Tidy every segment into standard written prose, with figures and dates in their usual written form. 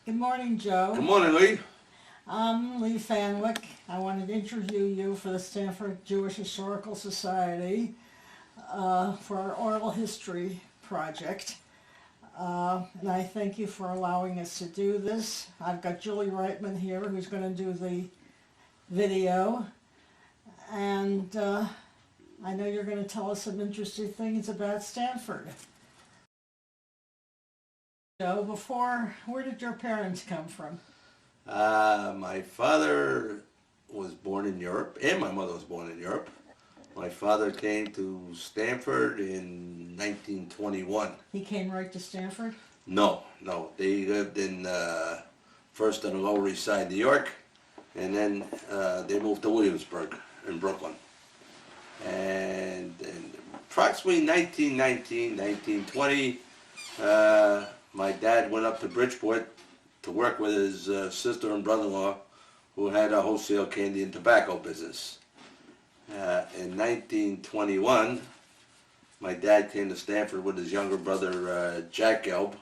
Good morning, Joe. Good morning, Lee. I'm Lee Fanwick. I wanted to interview you for the Stanford Jewish Historical Society for our oral history project. And I thank you for allowing us to do this. I've got Julie Reitman here who's going to do the video. And I know you're going to tell us some interesting things about Stanford. Joe, where did your parents come from? My father was born in Europe, and my mother was born in Europe. My father came to Stanford in 1921. He came right to Stanford? No. They lived in first on the Lower East Side, New York, and then they moved to Williamsburg in Brooklyn. And in approximately 1919, 1920, my dad went up to Bridgeport to work with his sister and brother-in-law who had a wholesale candy and tobacco business. In 1921, my dad came to Stanford with his younger brother, Jack Gelb,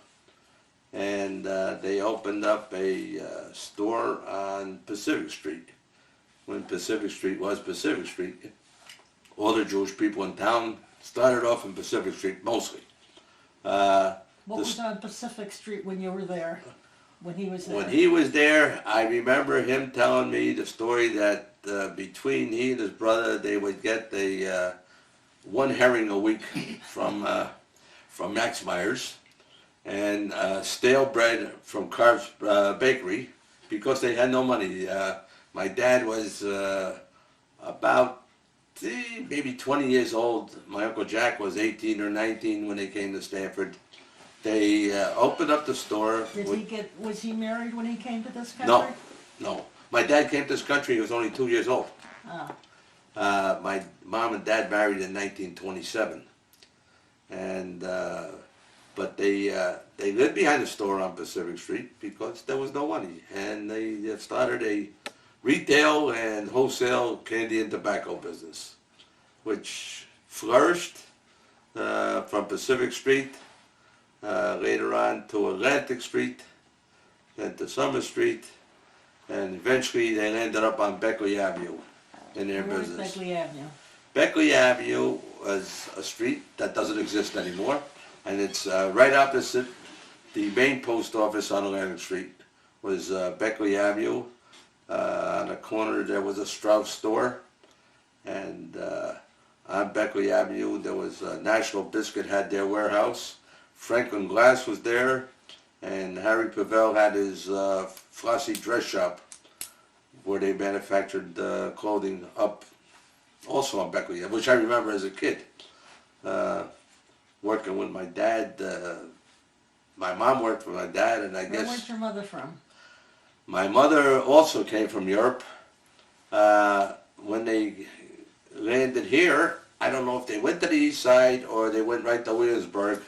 and they opened up a store on Pacific Street. When Pacific Street was Pacific Street, all the Jewish people in town started off in Pacific Street, mostly. What was on Pacific Street when you were there, when he was there? When he was there, I remember him telling me the story that between he and his brother, they would get one herring a week from Max Myers, and stale bread from Carv's Bakery, because they had no money. My dad was about maybe 20 years old. My Uncle Jack was 18 or 19 when they came to Stanford. They opened up the store. Was he married when he came to this country? No. My dad came to this country, he was only 2 years old. Oh. My mom and dad married in 1927. And, but they lived behind the store on Pacific Street because there was no money. And they started a retail and wholesale candy and tobacco business, which flourished from Pacific Street, later on to Atlantic Street, then to Summer Street, and eventually they ended up on Beckley Avenue in their Where business. was Beckley Avenue? Beckley Avenue was a street that doesn't exist anymore, and it's right opposite the main post office on Atlantic Street. Was Beckley Avenue. On the corner there was a Strauss store, and on Beckley Avenue there was National Biscuit had their warehouse. Franklin Glass was there, and Harry Pavel had his Flossie dress shop where they manufactured clothing up also on Beckley, which I remember as a kid. Working with my dad. My mom worked for my dad, and I guess... Where was your mother from? My mother also came from Europe. When they landed here, I don't know if they went to the east side or they went right to Williamsburg.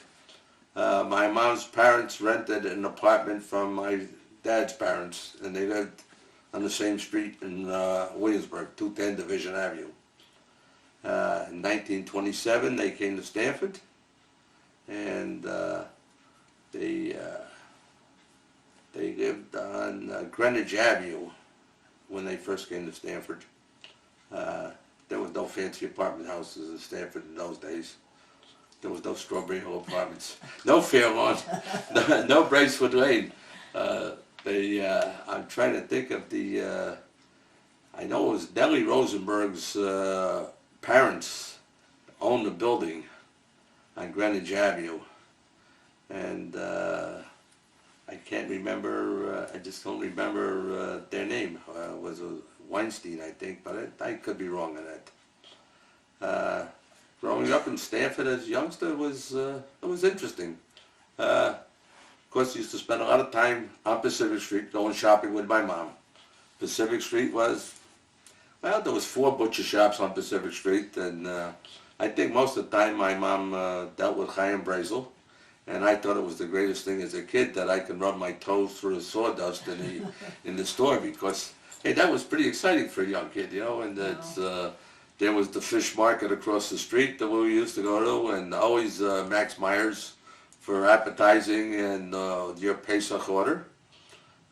My mom's parents rented an apartment from my dad's parents, and they lived on the same street in Williamsburg, 210 Division Avenue. In 1927, they came to Stanford, and they lived on Greenwich Avenue when they first came to Stanford. There was no fancy apartment houses in Stanford in those days. There was no Strawberry Hill Apartments, no Fairlawn, no Bracewood Lane. I'm trying to think of I know it was Nellie Rosenberg's parents owned the building on Greenwich Avenue. And I can't remember, I just don't remember their name. It was Weinstein, I think, but I could be wrong on that. Growing up in Stanford as a youngster it was interesting. Of course, I used to spend a lot of time on Pacific Street going shopping with my mom. Pacific Street was, well, there was 4 butcher shops on Pacific Street, and I think most of the time my mom dealt with Chaim Brazel. And I thought it was the greatest thing as a kid that I could rub my toes through the sawdust in the store, because, hey, that was pretty exciting for a young kid, you know. And it's, there was the fish market across the street that we used to go to, and always Max Myers for appetizing and your Pesach order.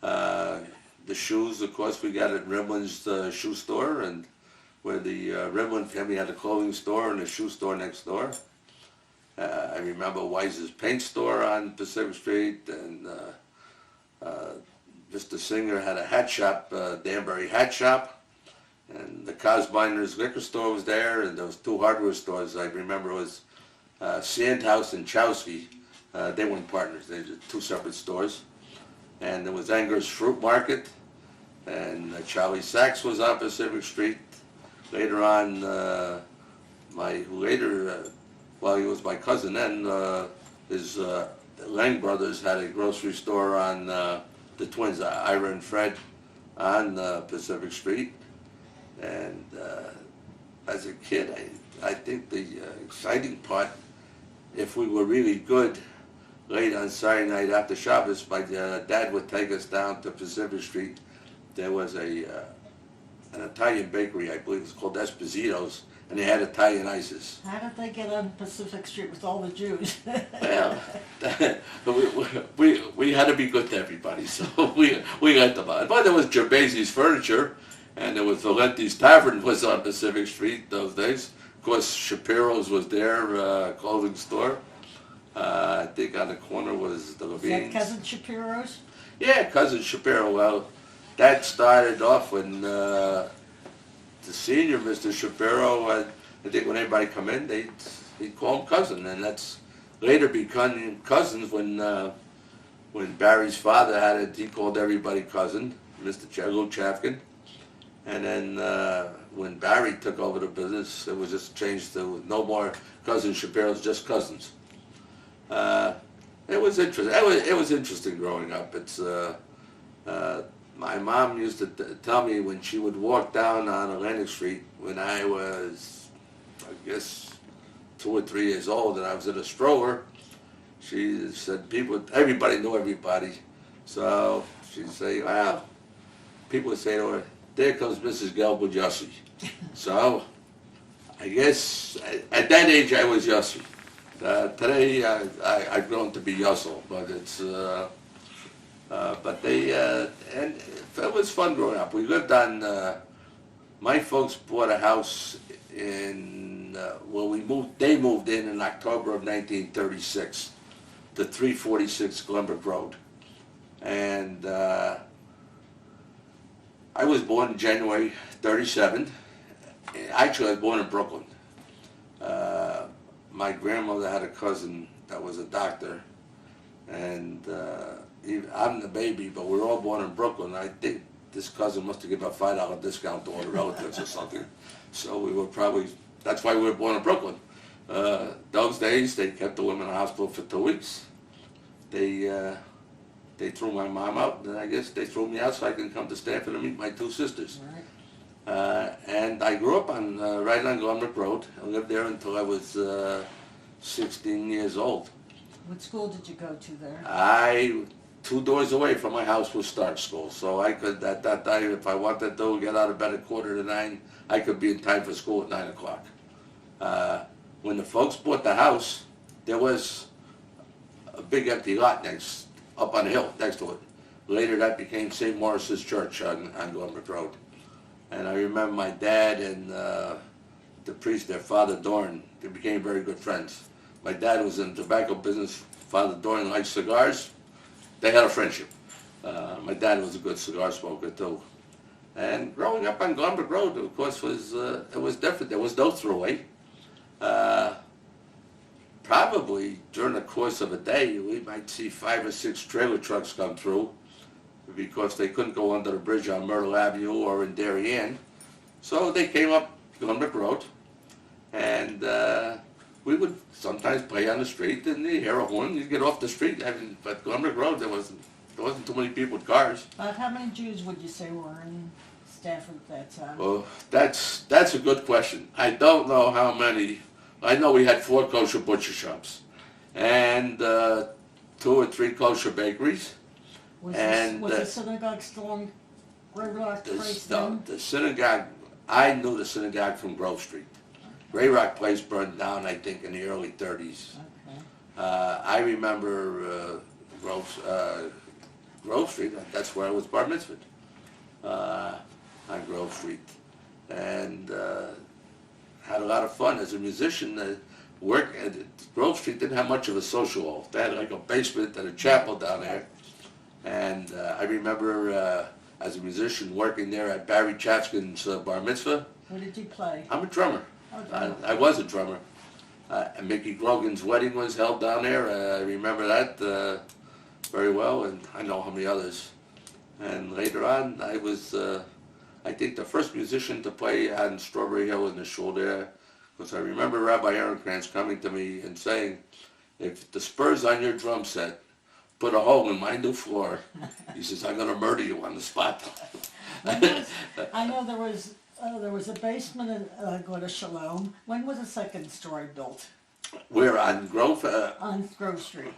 The shoes, of course, we got at Rimlin's shoe store, and where the Rimlin family had a clothing store and a shoe store next door. I remember Wise's paint store on Pacific Street, and Mr. Singer had a hat shop, Danbury Hat Shop, and the Cosminers liquor store was there, and there was two hardware stores. I remember it was Sandhouse and Chowski. They weren't partners, they were two separate stores. And there was Anger's Fruit Market, and Charlie Sachs was on Pacific Street. Later on, well, he was my cousin then, his Lang brothers had a grocery store on the twins, Ira and Fred, on Pacific Street. And as a kid, I think the exciting part, if we were really good, late on Saturday night after Shabbos, my dad would take us down to Pacific Street. There was an Italian bakery, I believe it was called Esposito's, and they had Italian ices. How did they get on Pacific Street with all the Jews? Well, we had to be good to everybody, so we let them on. But there was Gervasi's Furniture, and there was Valenti's Tavern was on Pacific Street those days. Of course, Shapiro's was their clothing store. I think on the corner was the Levines. Is that Cousin Shapiro's? Yeah, Cousin Shapiro. Well, that started off when the senior, Mr. Shapiro, I think when everybody come in, he'd call him cousin, and that's later become cousins when Barry's father had it. He called everybody cousin, Mr. Luke Chafkin, and then when Barry took over the business, it was just changed to no more Cousin Shapiro's, just cousins. It was interesting. It was interesting growing up. It's my mom used to tell me when she would walk down on Atlantic Street when I was, I guess, 2 or 3 years old, and I was in a stroller. She said everybody knew everybody. So she'd say, well, people would say to her, there comes Mrs. Gelb with Yossi. So I guess at that age I was Yossi. Today I've grown to be Yussel, but it's and it was fun growing up. We lived on. My folks bought a house in They moved in October of 1936, to 346 Glenbrook Road, and I was born in January '37. Actually, I was born in Brooklyn. My grandmother had a cousin that was a doctor, and I'm the baby, but we were all born in Brooklyn. I think this cousin must have given a $5 discount to all the relatives or something. So we were that's why we were born in Brooklyn. Those days, they kept the women in the hospital for 2 weeks. They threw my mom out, and I guess they threw me out so I can come to Stanford and meet my 2 sisters. Right. And I grew up on right on Glenbrook Road. I lived there until I was 16 years old. What school did you go to there? 2 doors away from my house was Stark School, so I could, at that time, if I wanted to get out of bed at 8:45, I could be in time for school at 9 o'clock. When the folks bought the house, there was a big empty lot up on the hill next to it. Later that became St. Maurice's Church on Glenbrook Road. And I remember my dad and the priest there, Father Dorn, they became very good friends. My dad was in the tobacco business. Father Dorn liked cigars. They had a friendship. My dad was a good cigar smoker too. And growing up on Glenbrook Road, of course, it was different. There was no throughway. Probably during the course of a day, we might see 5 or 6 trailer trucks come through, because they couldn't go under the bridge on Myrtle Avenue or in Darien. So they came up Glenbrook Road, and we would sometimes play on the street, and you hear a horn, you get off the street. But Glenbrook Road, there wasn't too many people with cars. About how many Jews would you say were in Stanford at that time? Well, that's a good question. I don't know how many. I know we had 4 kosher butcher shops, and 2 or 3 kosher bakeries. Was the synagogue still on Grey Rock Place then? The synagogue, I knew the synagogue from Grove Street. Grey Rock Place burned down, I think, in the early 30s. Okay. I remember Grove Street. That's where I was bar mitzvahed, on Grove Street. And had a lot of fun as a musician. Work at Grove Street didn't have much of a social hall. They had like a basement and a chapel down there. And I remember as a musician working there at Barry Chatskin's bar mitzvah. What did you play? I'm a drummer. Oh, drummer. I was a drummer. And Mickey Grogan's wedding was held down there. I remember that very well, and I know how many others. And later on, I was, I think, the first musician to play on Strawberry Hill in the shul there, because I remember Rabbi Ehrenkrantz coming to me and saying, if the Spurs on your drum set put a hole in my new floor, he says, I'm going to murder you on the spot. I know there was a basement in Go to Shalom. When was the second story built? We're on Grove. On Grove Street.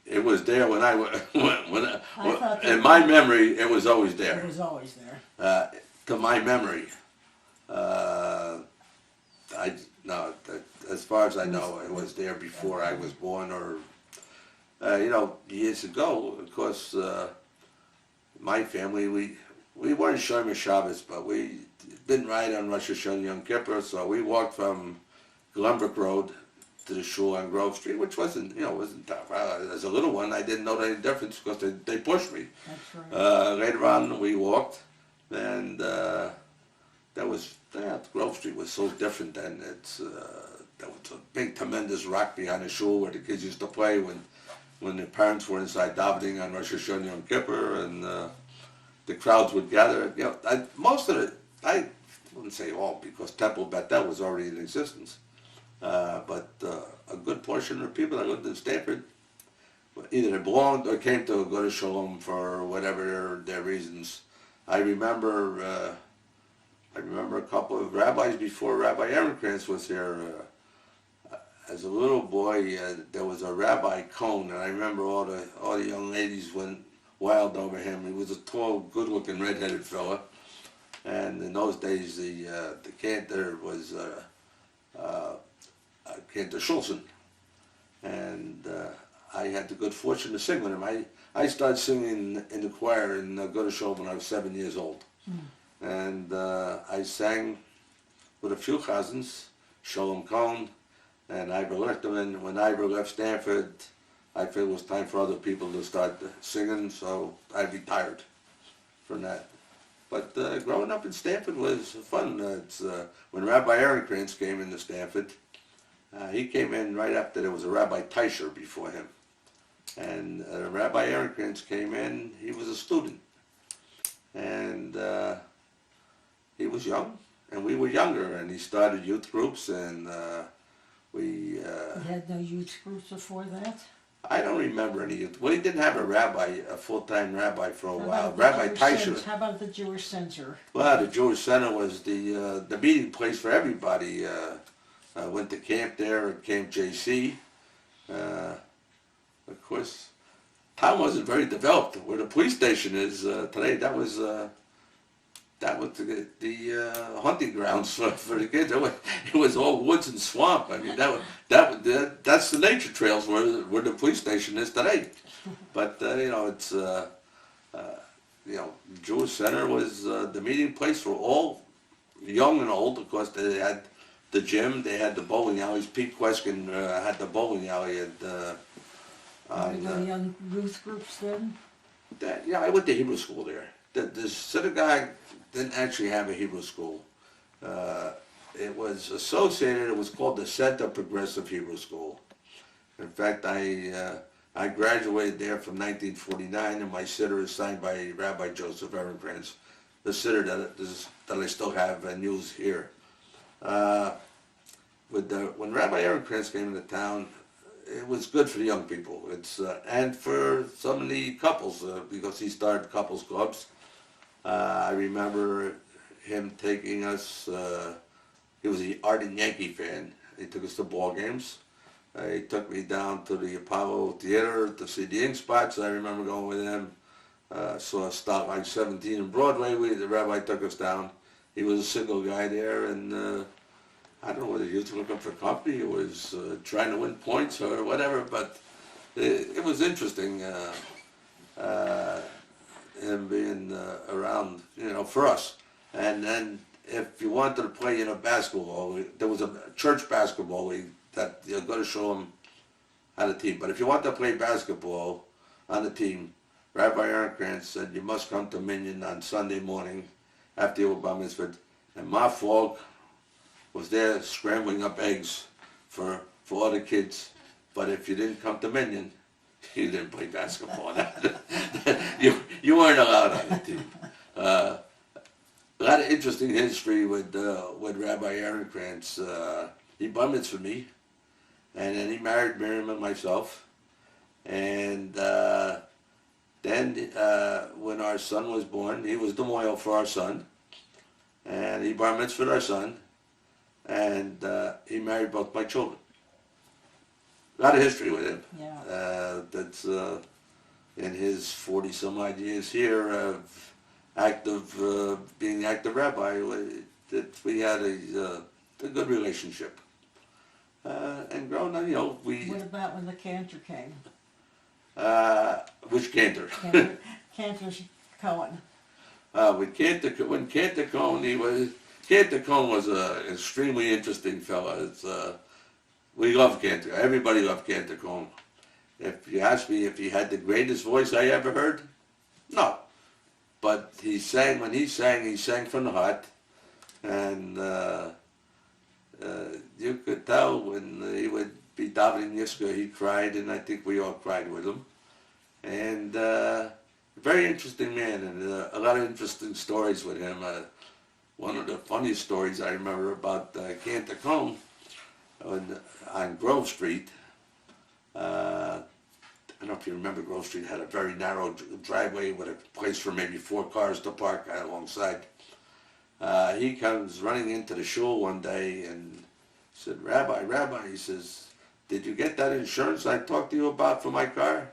It was there when in my memory, it was always there. It was always there. To my memory, as far as I know, it was there before I was born, or years ago. Of course, my family we weren't Shomer Shabbos, but we didn't ride on Rosh Hashanah Yom Kippur, so we walked from Glenbrook Road to the shul on Grove Street, which wasn't tough. As a little one, I didn't know any difference because they pushed me. That's right. Later on, we walked, and Grove Street was so different then. There was a big, tremendous rock behind the shul where the kids used to play when their parents were inside davening on Rosh Hashanah Yom Kippur, and the crowds would gather. Most of it, I wouldn't say all, because Temple Bethel was already in existence. But a good portion of the people that lived in Stanford, either they belonged or came to go to Shalom for whatever their reasons. I remember a couple of rabbis before Rabbi Ehrenkrantz was here. As a little boy, there was a Rabbi Cohn, and I remember all the young ladies went wild over him. He was a tall, good-looking, red-headed fella, and in those days the cantor was Cantor Schulzen, and I had the good fortune to sing with him. I started singing in the choir in Go to Shalom when I was 7 years old, and I sang with a few cousins, Shalom Cohn and Ivor Lichterman. When Ivor left Stanford, I felt it was time for other people to start singing, so I retired from that. But growing up in Stanford was fun. When Rabbi Ehrenkrantz came into Stanford, he came in right after there was a Rabbi Teicher before him. And Rabbi Ehrenkrantz came in, he was a student. And he was young, and we were younger, and he started youth groups, and we... You had no youth groups before that? I don't remember any youth. We didn't have a full-time rabbi for a while. Rabbi Teicher. How about the Jewish Center? Well, the Jewish Center was the meeting place for everybody. I went to camp there at Camp JC. Of course, town wasn't very developed. Where the police station is today, that was the hunting grounds for the kids. It was all woods and swamp. I mean, that's the nature trails where the police station is today. But it's Jewish Center was the meeting place for all, young and old. Of course, they had the gym, they had the bowling alleys. Pete Queskin had the bowling alley at. Were there young youth groups then? I went to Hebrew school there. The synagogue didn't actually have a Hebrew school. It was associated. It was called the Center Progressive Hebrew School. In fact, I graduated there from 1949, and my sitter is signed by Rabbi Joseph Ehrenkrantz, the sitter that I still have and use here. When Rabbi Ehrenkrantz came into town, it was good for the young people. And for some of the couples, because he started couples clubs. I remember him taking us. He was an ardent Yankee fan. He took us to ball games. He took me down to the Apollo Theater to see the Ink Spots. I remember going with him. Saw Stoplight 17 in Broadway. The rabbi took us down. He was a single guy there, and I don't know whether he was looking for company or was trying to win points or whatever, but it was interesting. him being around, for us. And then if you wanted to play in a basketball league, there was a church basketball league that you're going to show him how to team. But if you want to play basketball on the team, Rabbi Ehrenkrantz said you must come to Minyan on Sunday morning after you were bar mitzvah. And Ma Falk was there scrambling up eggs for all the kids. But if you didn't come to Minyan, you didn't play basketball. you weren't allowed on the team. A lot of interesting history with Rabbi Ehrenkrantz. He bar mitzvahed me, and then he married Miriam and myself. And then when our son was born, he was the moil for our son, and he bar mitzvahed our son, and he married both my children. A lot of history with him. Yeah. That's in his 40 some odd years here of being active rabbi. That we had a good relationship. And growing up, we. What about when the cantor came? Which cantor? Cantor Cohen. When Cantor Cohen, Cantor Cohen was an extremely interesting fella. We love Cantor. Everybody loved Cantor Cohen. If you ask me if he had the greatest voice I ever heard, no. But when he sang from the heart. And you could tell when he would be davening Yiska, he cried, and I think we all cried with him. And very interesting man, and a lot of interesting stories with him. One of the funniest stories I remember about Cantor Cohen, on Grove Street. I don't know if you remember, Grove Street had a very narrow driveway with a place for maybe 4 cars to park alongside. He comes running into the shul one day and said, Rabbi, he says, did you get that insurance I talked to you about for my car?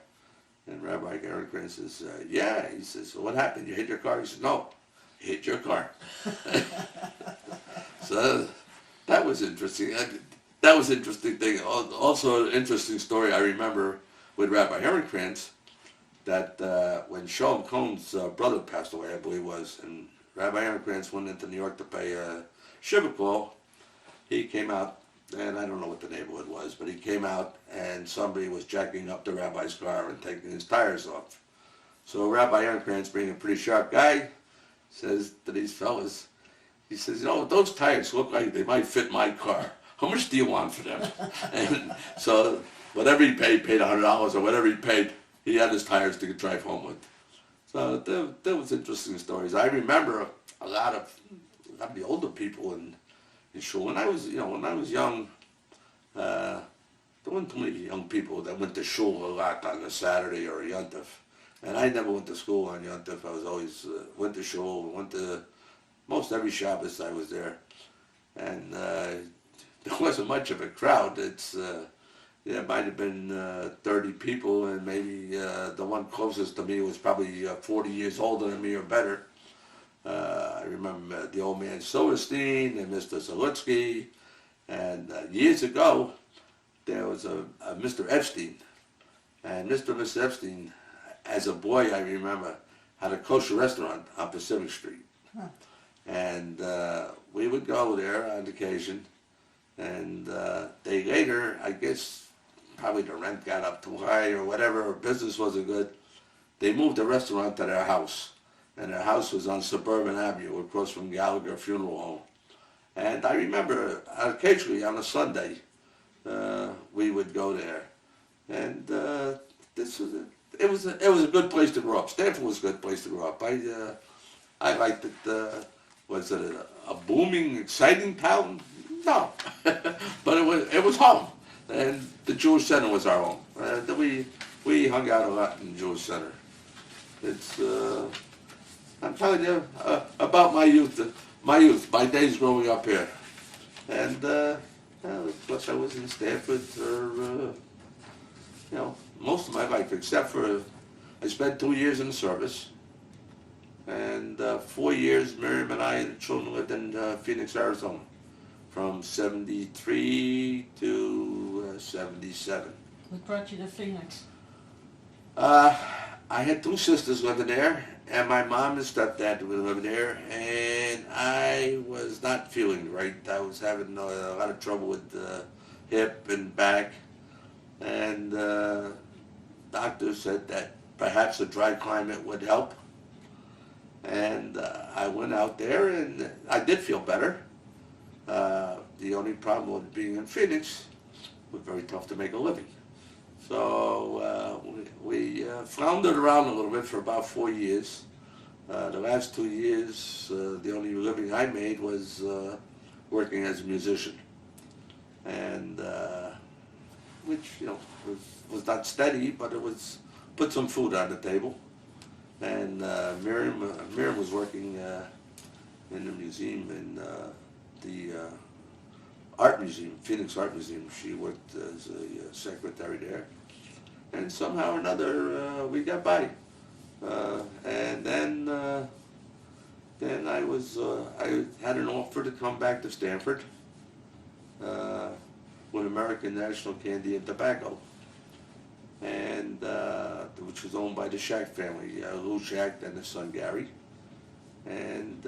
And Rabbi Ehrenkrantz says, yeah. He says, well, what happened? You hit your car? He says, no, you hit your car. So that was interesting. That was an interesting thing. Also, an interesting story I remember with Rabbi Ehrenkrantz, that when Shalom Cohen's brother passed away, I believe it was, and Rabbi Ehrenkrantz went into New York to pay a shiva call, he came out, and I don't know what the neighborhood was, but he came out and somebody was jacking up the rabbi's car and taking his tires off. So Rabbi Ehrenkrantz, being a pretty sharp guy, says to these fellas, he says, those tires look like they might fit my car. How much do you want for them? And so whatever he paid $100 or whatever he paid, he had his tires to drive home with. So there was interesting stories. I remember a lot of the older people in shul. When I was young, there weren't too many young people that went to shul a lot on a Saturday or a Yontif. And I never went to school on Yontif. I was always went to shul. Went to most every Shabbos I was there, and there wasn't much of a crowd. It might have been 30 people, and maybe the one closest to me was probably 40 years older than me or better. I remember the old man Silverstein and Mr. Zalutsky, and years ago there was a Mr. Epstein, and Mr. and Mrs. Epstein, as a boy I remember, had a kosher restaurant on Pacific Street. Huh. And we would go there on occasion, and they later, I guess, probably the rent got up too high or whatever, or business wasn't good, they moved the restaurant to their house. And their house was on Suburban Avenue, across from Gallagher Funeral Home. And I remember, occasionally on a Sunday, we would go there. And it was a good place to grow up. Stanford was a good place to grow up. I liked it. Was it a booming, exciting town? No, but it was home, and the Jewish Center was our home. We hung out a lot in the Jewish Center. It's I'm telling you about my youth, my days growing up here, and plus I was in Stanford for most of my life, except for I spent 2 years in the service. And 4 years, Miriam and I and the children lived in Phoenix, Arizona, from 73 to 77. What brought you to Phoenix? I I had two sisters living there, and my mom and stepdad were living there, and I was not feeling right. I was having a lot of trouble with the hip and back, and doctor said that perhaps a dry climate would help. And I went out there, and I did feel better. The only problem with being in Phoenix was very tough to make a living. So we floundered around a little bit for about 4 years. The last 2 years, the only living I made was working as a musician, and which was not steady, but it was put some food on the table. And Miriam was working in the museum, in the art museum, Phoenix Art Museum. She worked as a secretary there, and somehow or another we got by. And then I had an offer to come back to Stanford with American National Candy and Tobacco, and which was owned by the Shack family, Lou Shack and his son Gary. And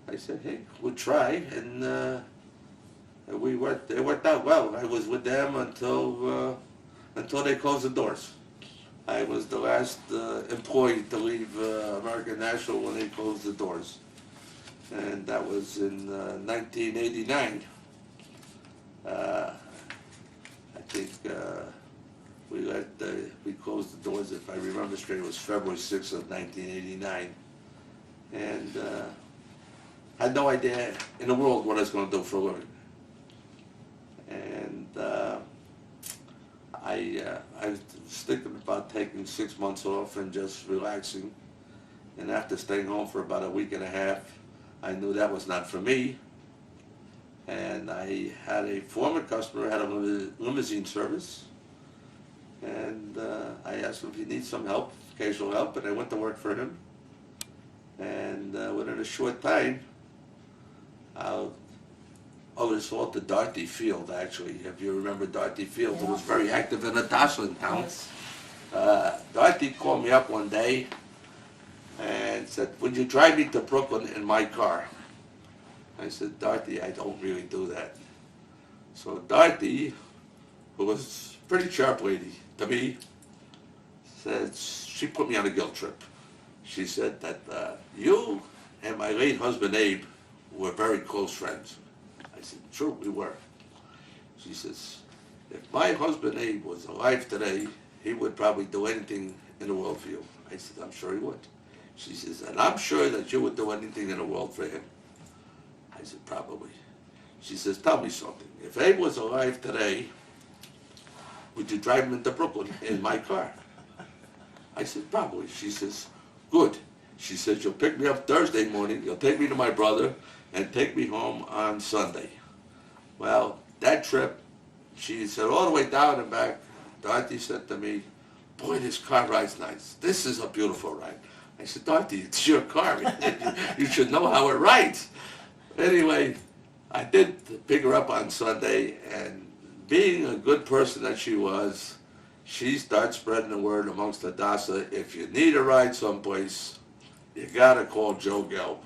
I said, hey, we'll try, and it worked out well. I was with them until they closed the doors. I was the last employee to leave American National when they closed the doors, and that was in 1989. I think we closed the doors, if I remember straight. It was February 6th of 1989, and I had no idea in the world what I was going to do for a living. And I was thinking about taking 6 months off and just relaxing. And after staying home for about a week and a half, I knew that was not for me. And I had a former customer, had a limousine service. And I asked him if he needs some help, occasional help, and I went to work for him. And within a short time, resort to Dorothy Field, actually. If you remember Dorothy Field, it was very active in the Dosslin town. Yes. Dorothy called me up one day and said, would you drive me to Brooklyn in my car? I said, Dorothy, I don't really do that. So Dorothy, who was a pretty sharp lady to me, said, she put me on a guilt trip. She said that you and my late husband Abe were very close friends. I said, sure, we were. She says, if my husband Abe was alive today, he would probably do anything in the world for you. I said, I'm sure he would. She says, and I'm sure that you would do anything in the world for him. I said, probably. She says, tell me something. If Abe was alive today, would you drive him into Brooklyn in my car? I said, probably. She says, good. She says, you'll pick me up Thursday morning, you'll take me to my brother, and take me home on Sunday. Well, that trip, she said all the way down and back, Dorothy said to me, boy, this car ride's nice. This is a beautiful ride. I said, Dorothy, it's your car. You should know how it rides. Anyway, I did pick her up on Sunday, and being a good person that she was, she started spreading the word amongst the Hadassah, if you need a ride someplace, you gotta call Joe Gelb.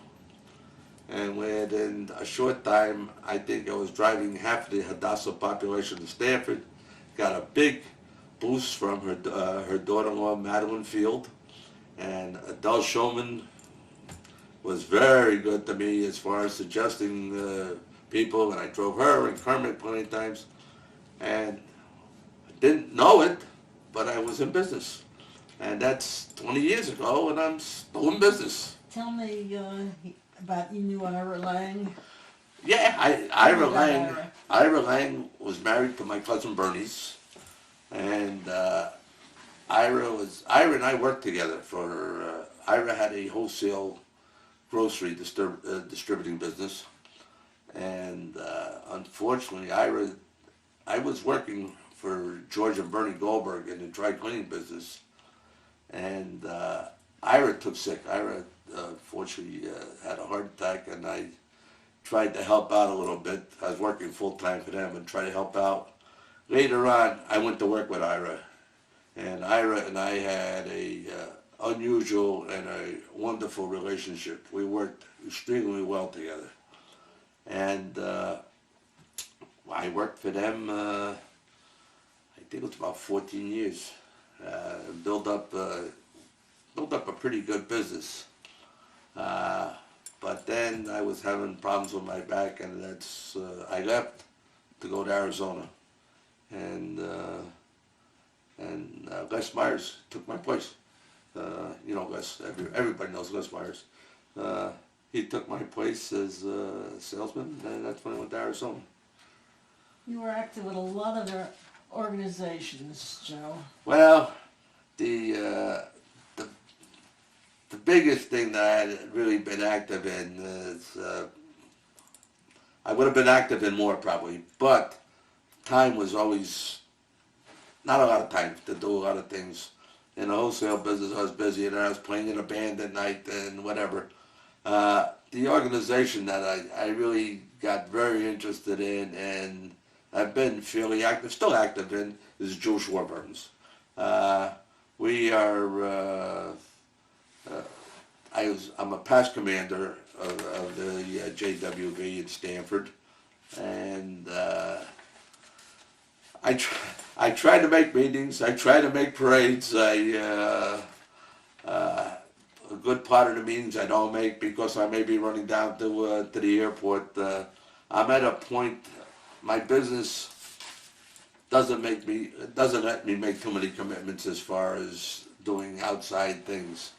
And within a short time, I think I was driving half the Hadassah population to Stanford, got a big boost from her daughter-in-law, Madeline Field, and Adele Showman was very good to me as far as suggesting people, and I drove her and Kermit plenty of times, and I didn't know it, but I was in business. And that's 20 years ago, and I'm still in business. Tell me about you knew Ira Lang. Yeah, Ira Lang was married to my cousin Bernice, and Ira and I worked together for, Ira had a wholesale grocery distributing business, and unfortunately I was working for George and Bernie Goldberg in the dry cleaning business, and Ira took sick. Ira fortunately had a heart attack, and I tried to help out a little bit. I was working full-time for them and tried to help out. Later on, I went to work with Ira And Ira and I had a unusual and a wonderful relationship. We worked extremely well together. And I worked for them, I think it was about 14 years. Built up a pretty good business. But then I was having problems with my back, and I left to go to Arizona. And Les Myers took my place. Les, everybody knows Les Myers. He took my place as salesman, and that's when I went to Arizona. You were active with a lot of their organizations, Joe. Well, the biggest thing that I had really been active in is, I would have been active in more probably, but time was always, not a lot of time to do a lot of things. In the wholesale business I was busy, and I was playing in a band at night and whatever. The organization that I really got very interested in, and I've been fairly active, still active in, is Jewish War Veterans. We are, I'm a past commander of the JWV in Stanford, and I try to make meetings, I try to make parades. A good part of the meetings I don't make because I may be running down to the airport. I'm at a point, my business doesn't let me make too many commitments as far as doing outside things.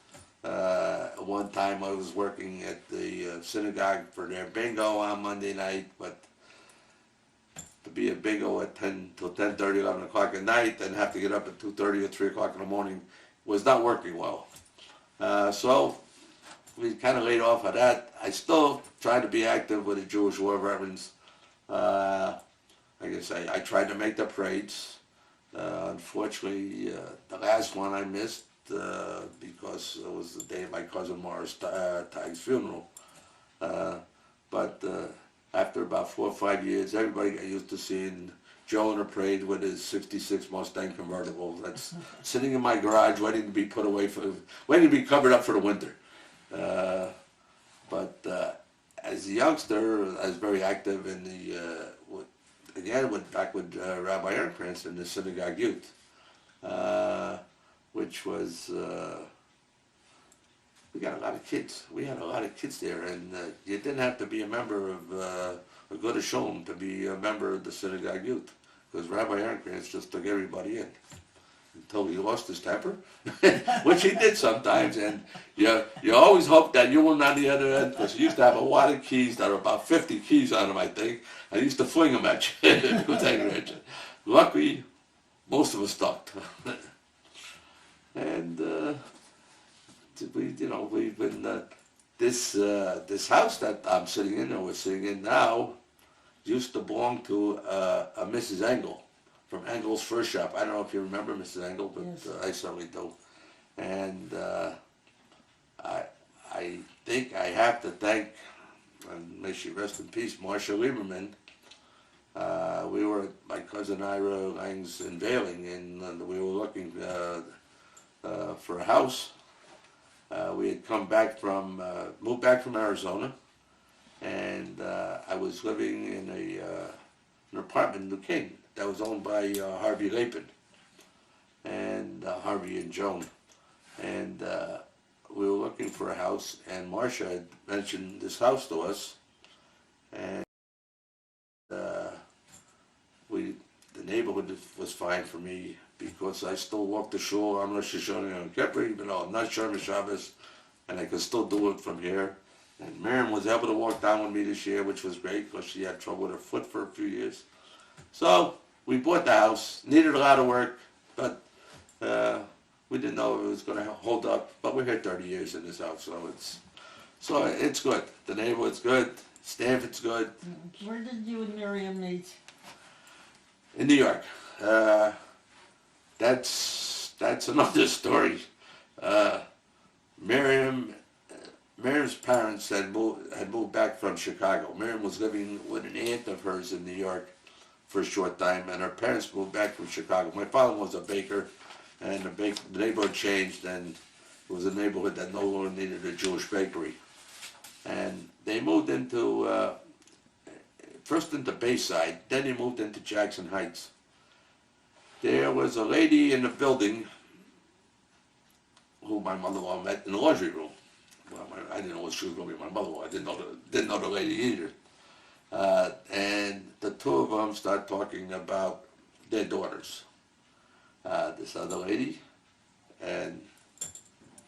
One time I was working at the synagogue for their bingo on Monday night, but to be at bingo at 10 till 10:30, 11 o'clock at night, and have to get up at 2:30 or 3 o'clock in the morning was not working well. So we kind of laid off of that. I still try to be active with the Jewish War Veterans. Like I say, I tried to make the parades. Unfortunately, the last one I missed because it was the day of my cousin Morris Tig's funeral. But after about 4 or 5 years, everybody got used to seeing Joe in a parade with his '66 Mustang convertible that's sitting in my garage waiting to be put away waiting to be covered up for the winter. But as a youngster, I was very active in the, back with Rabbi Ehrenkrantz in the synagogue youth, which was, we got a lot of kids. We had a lot of kids there, and you didn't have to be a member of a good Hashem to be a member of the synagogue youth, because Rabbi Ehrenkrantz just took everybody in until he lost his temper, which he did sometimes, and you always hope that you weren't on the other end, because he used to have a lot of keys. There were about 50 keys on him, I think. I used to fling them at you. Luckily, most of us stuck. And we've been this house that I'm sitting in, or we're sitting in now, used to belong to a Mrs. Engel from Engel's First Shop. I don't know if you remember Mrs. Engel, but Yes. I certainly do. And I think I have to thank, and may she rest in peace, Marcia Lieberman. We were at my cousin Ira Lang's unveiling, and we were looking for a house. We had moved back from Arizona, and I was living in an apartment in New Canaan that was owned by Harvey Lapin and Harvey and Joan. And we were looking for a house, and Marcia had mentioned this house to us, and the neighborhood was fine for me because I still walked the shore. I'm Rosh Hashanah and Kippur, even though I'm not Sherman Shabbos, and I could still do it from here. And Miriam was able to walk down with me this year, which was great because she had trouble with her foot for a few years. So we bought the house, needed a lot of work, but we didn't know if it was going to hold up. But we're here 30 years in this house, so it's good. The neighborhood's good. Stanford's good. Where did you and Miriam meet? In New York. That's another story. Miriam's parents had moved back from Chicago. Miriam was living with an aunt of hers in New York for a short time, and her parents moved back from Chicago. My father was a baker, and the neighborhood changed, and it was a neighborhood that no longer needed a Jewish bakery. And they moved into, first into Bayside, then they moved into Jackson Heights. There was a lady in the building who my mother-in-law met in the laundry room. Well, I didn't know she was going to be my mother-in-law. I didn't know the lady either. And the two of them start talking about their daughters. This other lady and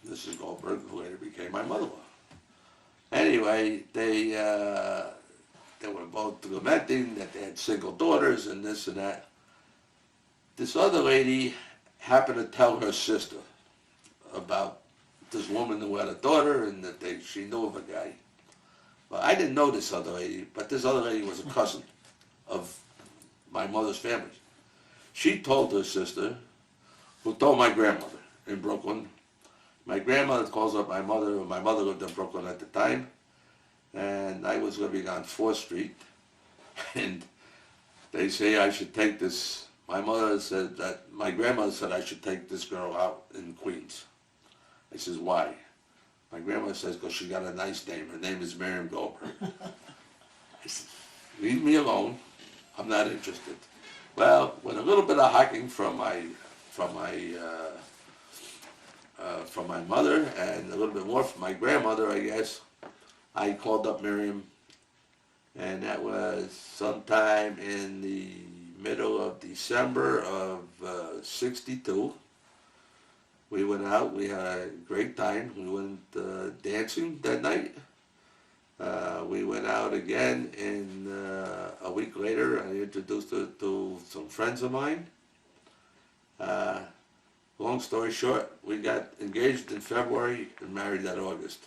Mrs. Goldberg, who later became my mother-in-law. Anyway, they were both lamenting that they had single daughters and this and that. This other lady happened to tell her sister about this woman who had a daughter and that she knew of a guy. Well, I didn't know this other lady, but this other lady was a cousin of my mother's family. She told her sister, who told my grandmother in Brooklyn. My grandmother calls up my mother. My mother lived in Brooklyn at the time, and I was living on 4th Street, and they say I should take this. My mother said that, my grandmother said I should take this girl out in Queens. I says, why? My grandmother says, because she got a nice name. Her name is Miriam Goldberg. I said, leave me alone. I'm not interested. Well, with a little bit of hacking from my mother and a little bit more from my grandmother, I guess, I called up Miriam, and that was sometime in the middle of December of '62. We went out, we had a great time. We went dancing that night. We went out again, and a week later I introduced her to some friends of mine. Long story short, we got engaged in February and married that August.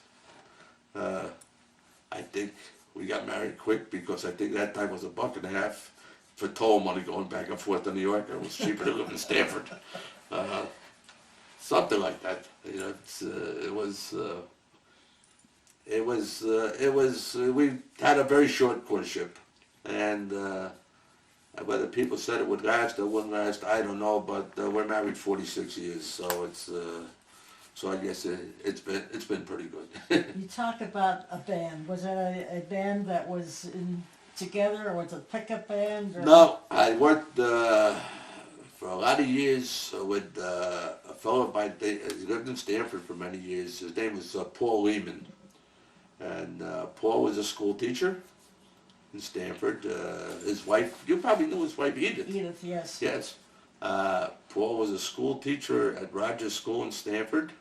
I think we got married quick because I think that time was $1.50 for toll money going back and forth to New York. It was cheaper to live in Stanford. Something like that. You know, we had a very short courtship, and whether people said it would last or wouldn't last, I don't know. But we're married 46 years, so so I guess it's been pretty good. You talk about a band. Was it a band that was together, or was it a pickup band? Or? No, I worked for a lot of years with a fellow he lived in Stanford for many years. His name was Paul Lehman, and Paul was a school teacher in Stanford. His wife, you probably knew his wife, Edith. Edith, yes. Yes. Paul was a school teacher at Rogers School in Stanford,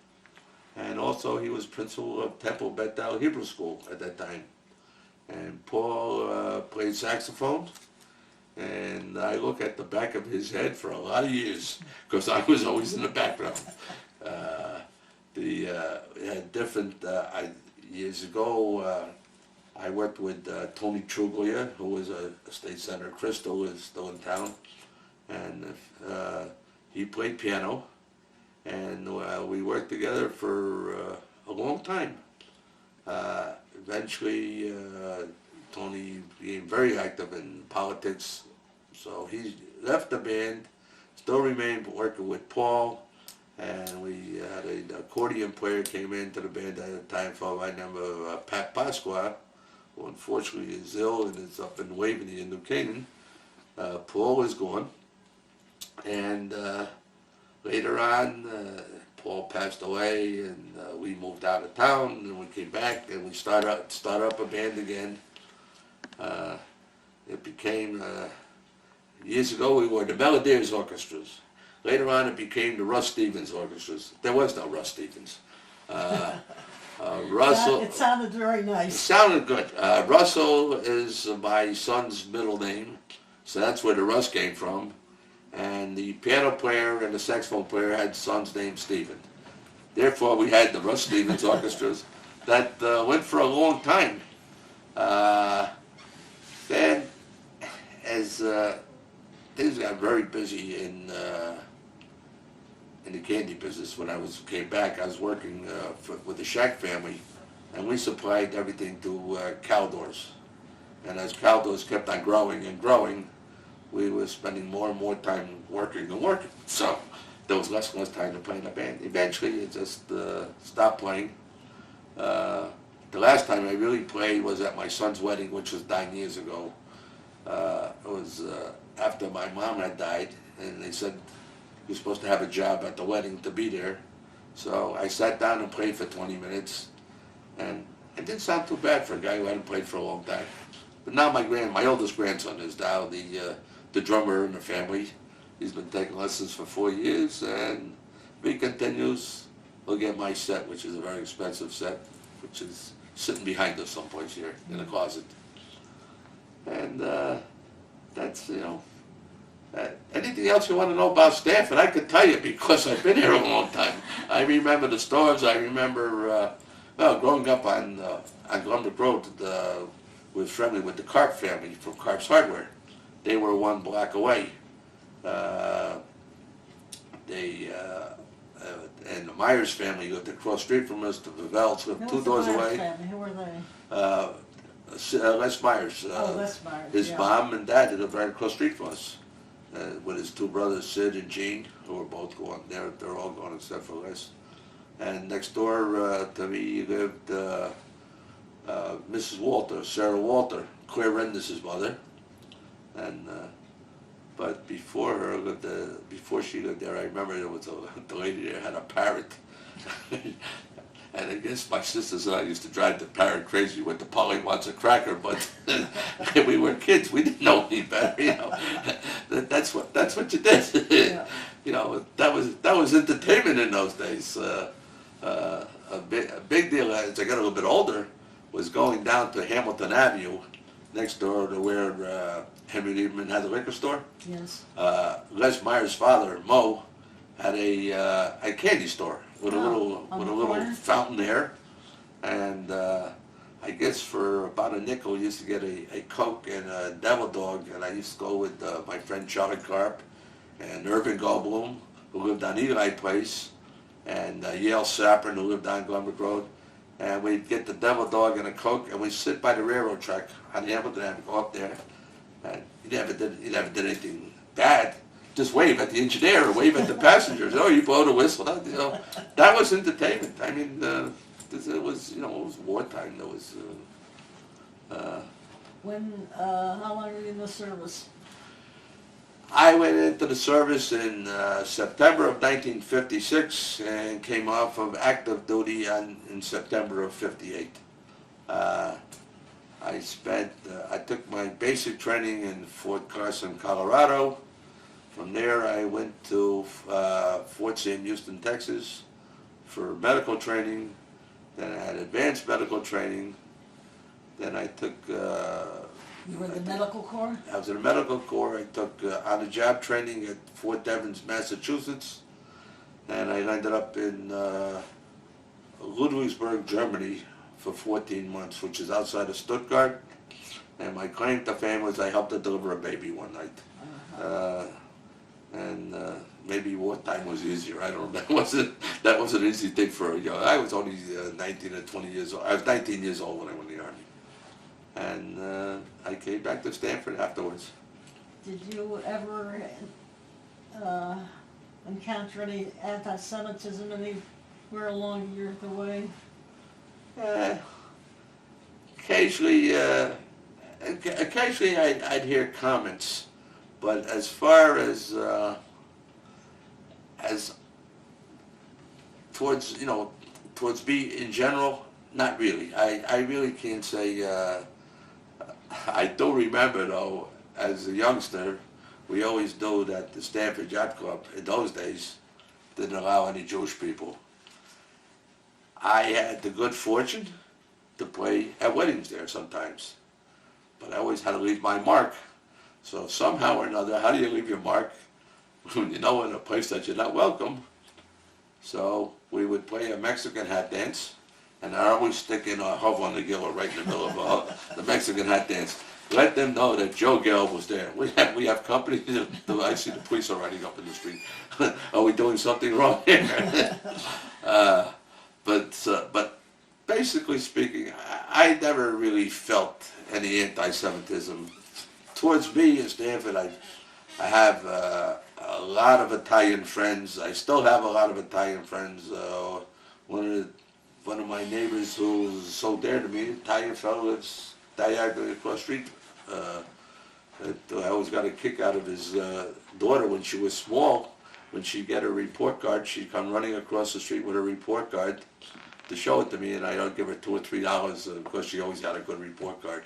and also he was principal of Temple Bethel Hebrew School at that time. And Paul played saxophone, and I look at the back of his head for a lot of years because I was always in the background. We had different, years ago, I worked with Tony Truglia, who was a state senator. Crystal is still in town, and he played piano, and we worked together for a long time. Eventually, Tony became very active in politics, so he left the band, still remained working with Paul, and we had an accordion player came into the band at the time, followed by the name of Pat Pasqua, who unfortunately is ill and is up in Waveney in New Canaan. Paul is gone, and later on, Paul passed away, and we moved out of town, and we came back, and we start up a band again. It became, years ago we were the Beladiers Orchestras. Later on it became the Russ Stevens Orchestras. There was no Russ Stevens. Russell. It sounded very It nice. sounded good. Russell is my son's middle name, so that's where the Russ came from. And the piano player and the saxophone player had sons named Stephen. Therefore, we had the Russ Stevens Orchestras that went for a long time. Then, as things got very busy in the candy business, when I came back, I was working with the Shack family, and we supplied everything to Caldors. And as Caldors kept on growing and growing, we were spending more and more time working and working. So there was less and less time to play in a band. Eventually, it just stopped playing. The last time I really played was at my son's wedding, which was 9 years ago. It was after my mom had died, and they said you're supposed to have a job at the wedding to be there. So I sat down and played for 20 minutes, and it didn't sound too bad for a guy who hadn't played for a long time. But now my oldest grandson is now the drummer in the family. He's been taking lessons for 4 years, and if he continues, he'll get my set, which is a very expensive set, which is sitting behind us someplace here in the closet. And that's, anything else you want to know about Stanford, I could tell you because I've been here a long time. I remember the stores. I remember, growing up on Glumberg Road, was friendly with the Karp family from Karp's Hardware. They were 1 block away. And the Myers family lived across the street from us. The Vavels lived 2 doors away. Family? Who were they? Les Myers. Les Myers. His mom and dad lived right across the street from us. With his 2 brothers, Sid and Gene, who were both gone. They're all gone except for Les. And next door to me lived Mrs. Walter, Sarah Walter, Claire Rendis' mother. And but before her, before she lived there, I remember there was the lady there had a parrot. And I guess my sisters and I used to drive the parrot crazy with the Polly wants a cracker, but we were kids, we didn't know any better, That's what you did. Yeah. That was entertainment in those days. A big deal as I got a little bit older was going down to Hamilton Avenue, next door to where Henry Lieberman had the liquor store. Yes. Les Myers' father, Mo, had a candy store with a little fountain there, and I guess for about a nickel, you used to get a Coke and a Devil Dog, and I used to go with my friend Charlie Karp and Irvin Goldblum, who lived on Eli Place, and Yale Saprin, who lived on Glumberg Road, and we'd get the Devil Dog and a Coke, and we'd sit by the railroad track on the Hamilton Avenue, go up there, and he never did anything bad. Just wave at the engineer or wave at the passengers. Oh, you blow the whistle. That was entertainment. I mean, it was wartime. There was. How long were you in the service? I went into the service in September of 1956 and came off of active duty in September of '58. I took my basic training in Fort Carson, Colorado. From there, I went to Fort Sam Houston, Texas, for medical training. Then I had advanced medical training. Then I took. You were in the medical corps? I was in the medical corps. I took on-the-job training at Fort Devens, Massachusetts, and I ended up in Ludwigsburg, Germany, for 14 months, which is outside of Stuttgart. And my claim to fame was I helped her deliver a baby one night. And maybe wartime was easier. I don't know. That wasn't an easy thing for I was only 19 or 20 years old. I was 19 years old when I went in the Army. And I came back to Stanford afterwards. Did you ever encounter any anti-Semitism anywhere along the way? Occasionally, I'd hear comments. But as far as towards me in general, not really. I really can't say. I do remember though, as a youngster, we always knew that the Stanford Yacht Club in those days didn't allow any Jewish people. I had the good fortune to play at weddings there sometimes, but I always had to leave my mark. So somehow or another, how do you leave your mark when you know in a place that you're not welcome? So we would play a Mexican hat dance, and I always stick in a hove on the giller right in the middle of the Mexican hat dance. Let them know that Joe Gelb was there. We have company. I see the police are riding up in the street. Are we doing something wrong here? But basically speaking, I never really felt any anti-Semitism towards me in Stanford. I have a lot of Italian friends. I still have a lot of Italian friends. One of my neighbors who's so dear to me, Italian fellow, lives diagonally across the street. I always got a kick out of his daughter when she was small. When she'd get her report card, she'd come running across the street with her report card to show it to me, and I'd give her $2 or $3 because she always had a good report card.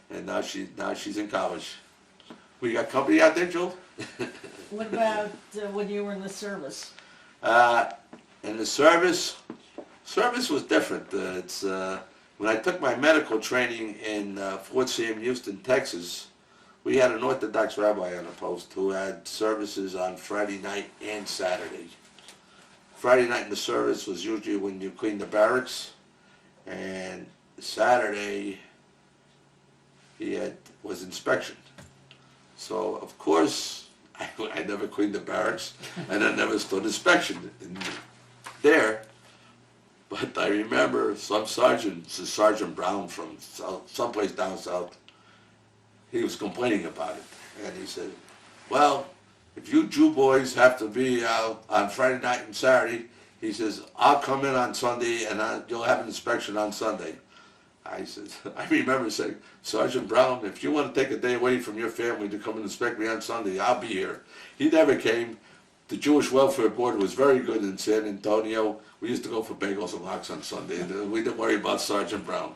And now she's in college. We got company out there, Joe? What about when you were in the service? In the service was different. When I took my medical training in Fort Sam Houston, Texas, we had an Orthodox rabbi on the post who had services on Friday night and Saturday. Friday night in the service was usually when you clean the barracks, and Saturday was inspection. So of course I never cleaned the barracks, and I never stood inspection there. But I remember some sergeant, Sergeant Brown from someplace down south, he was complaining about it. And he said, well, if you Jew boys have to be out on Friday night and Saturday, he says, I'll come in on Sunday and you'll have an inspection on Sunday. I said, I remember saying, Sergeant Brown, if you want to take a day away from your family to come and inspect me on Sunday, I'll be here. He never came. The Jewish Welfare Board was very good in San Antonio. We used to go for bagels and lox on Sunday. We didn't worry about Sergeant Brown.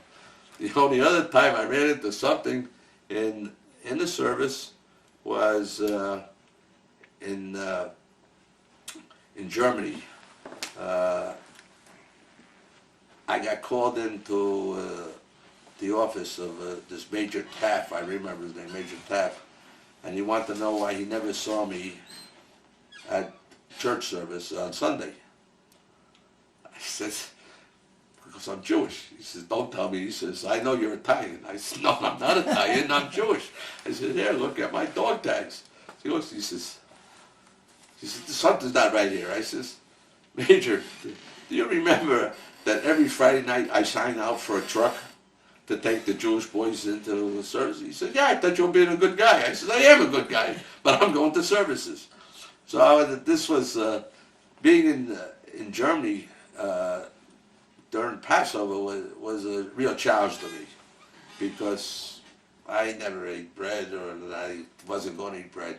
The only other time I ran into something in the service was in Germany. I got called into the office of this Major Taff. I remember his name, Major Taff, and he wanted to know why he never saw me at church service on Sunday. I said, because I'm Jewish. He says, don't tell me. He says, I know you're Italian. I said, no, I'm not Italian, I'm Jewish. I said, here, look at my dog tags. He looks, he says, something's not right here. I says, Major, do you remember that every Friday night I sign out for a truck to take the Jewish boys into the service? He said, yeah, I thought you were being a good guy. I said, I am a good guy, but I'm going to services. So this was, being in Germany during Passover was a real challenge to me, because I never ate bread, or I wasn't going to eat bread.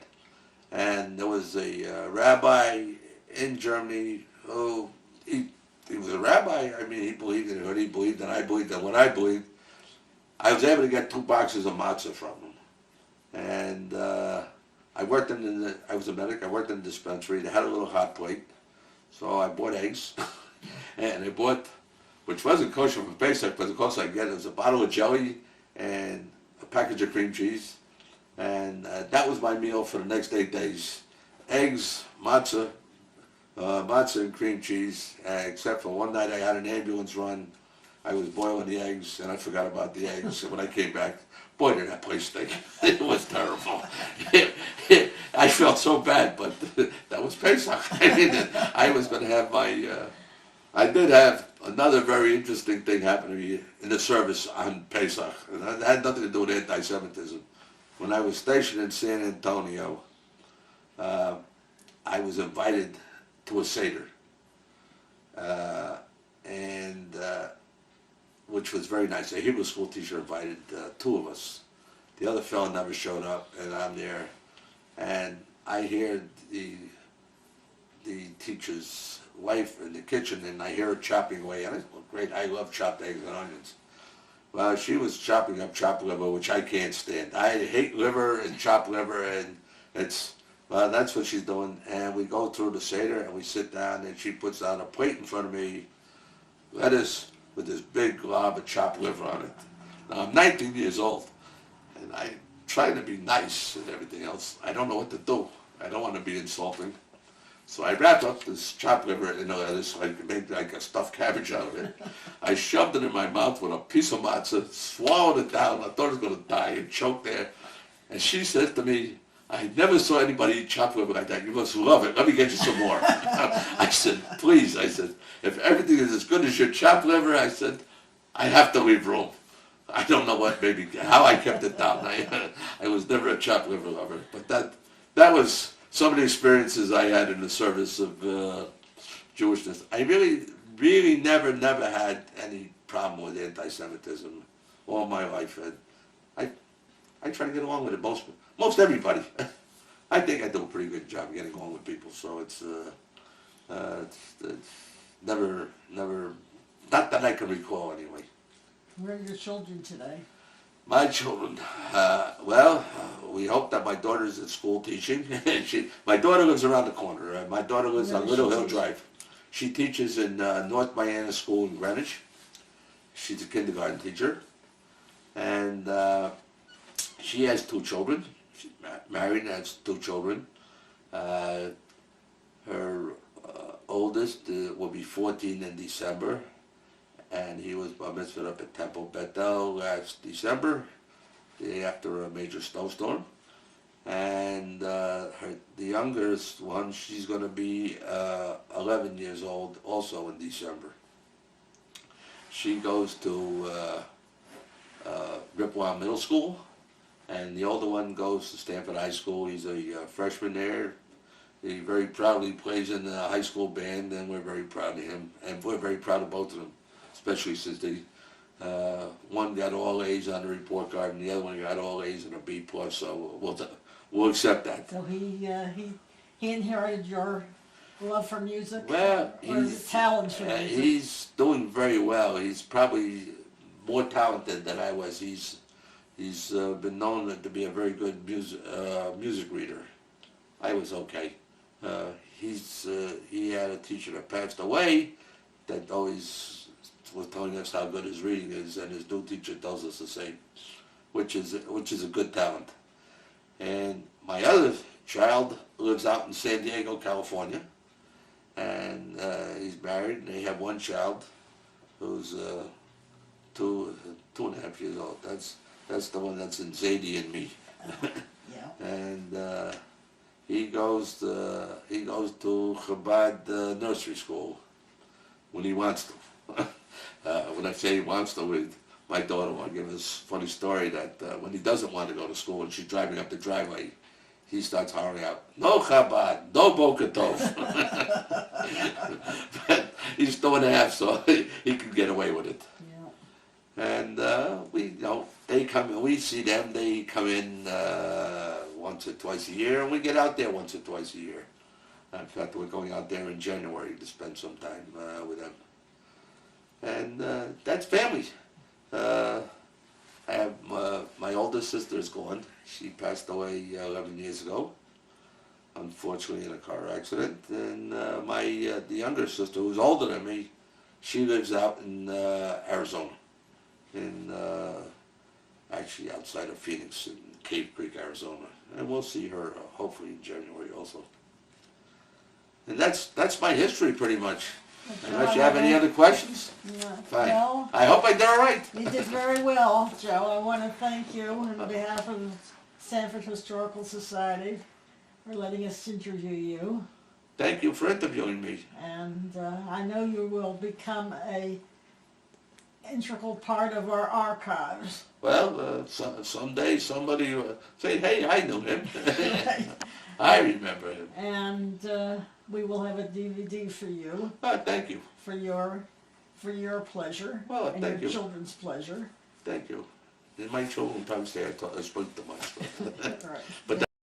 And there was a rabbi in Germany who, he was a rabbi. I mean, he believed in what he believed, and I believed in what I believed. I was able to get 2 boxes of matzah from him. And I was a medic, I worked in the dispensary. They had a little hot plate. So I bought eggs, and I bought, which wasn't kosher for Pesach, but the closest I get, it was a bottle of jelly and a package of cream cheese. And that was my meal for the next 8 days. Eggs, matzah and cream cheese, except for one night I had an ambulance run. I was boiling the eggs, and I forgot about the eggs. And when I came back, boy, did that place stink. It was terrible. I felt so bad, but that was Pesach. I was going to have I did have another very interesting thing happen to me in the service on Pesach. And that had nothing to do with anti-Semitism. When I was stationed in San Antonio, I was invited to a Seder. Which was very nice. A Hebrew school teacher invited 2 of us. The other fellow never showed up, and I'm there. And I hear the teacher's wife in the kitchen, and I hear her chopping away. And I said, well, great, I love chopped eggs and onions. Well, she was chopping up chopped liver, which I can't stand. I hate liver and chopped liver, and that's what she's doing. And we go through the Seder, and we sit down, and she puts down a plate in front of me, lettuce with this big glob of chopped liver on it. Now, I'm 19 years old, and I'm trying to be nice and everything else. I don't know what to do. I don't want to be insulting. So I wrapped up this chopped liver in a lettuce, so I could make like a stuffed cabbage out of it. I shoved it in my mouth with a piece of matzah, swallowed it down. I thought I was going to die and choke there. And she said to me, I never saw anybody eat chopped liver like that. You must love it. Let me get you some more. I said, please. I said, if everything is as good as your chopped liver, I said, I have to leave room. I don't know how I kept it down. I was never a chopped liver lover, but that was some of the experiences I had in the service of Jewishness. I really never had any problem with anti-Semitism all my life. And I try to get along with it, most everybody. I think I do a pretty good job getting along with people, so it's never, not that I can recall anyway. Where are your children today? My children, we hope that my daughter's at school teaching. My daughter lives around the corner. My daughter lives on Little Hill Drive. She teaches in North Miami School in Greenwich. She's a kindergarten teacher. And she has 2 children. She's married and has 2 children. Her oldest will be 14 in December. And he was bar mitzvahed up at Temple Bethel last December, the day after a major snowstorm. And the youngest one, she's going to be 11 years old, also in December. She goes to Ripon Middle School, and the older one goes to Stanford High School. He's a freshman there. He very proudly plays in the high school band, and we're very proud of him, and we're very proud of both of them. Especially since one got all A's on the report card and the other one got all A's and a B+, so we'll accept that. So he inherited your love for music? Well, or his talent for music? He's doing very well. He's probably more talented than I was. He's been known to be a very good music reader. I was okay. He had a teacher that passed away that always was telling us how good his reading is, and his new teacher tells us the same, which is a good talent. And my other child lives out in San Diego, California, and he's married, and they have 1 child who's 2.5 years old. That's the one that's in Zadie and me. Yeah. And he goes to Chabad nursery school when he wants to. When I say he wants to, my daughter will give us a funny story that when he doesn't want to go to school and she's driving up the driveway, he starts hollering out, "No Chabad, no Boker Tov." But he's 2.5, so he can get away with it. Yeah. And they come in, we see them, they come in once or twice a year, and we get out there once or twice a year. In fact, we're going out there in January to spend some time with them. And that's family. I have my oldest sister is gone. She passed away 11 years ago, unfortunately in a car accident. And the younger sister, who's older than me, she lives out in Arizona, actually outside of Phoenix, in Cave Creek, Arizona. And we'll see her hopefully in January also. And that's my history pretty much. Unless you have any other questions? Yeah. Fine. No, I hope I did all right. you did very well, Joe. I want to thank you on behalf of the Stanford Historical Society for letting us interview you. Thank you for interviewing me. And I know you will become a integral part of our archives. Well, someday somebody will say, "Hey, I knew him." I remember him. And we will have a DVD for you. Thank you. For your pleasure. Well, and thank your you. children's pleasure. Thank you. And my children probably say I spoke too much.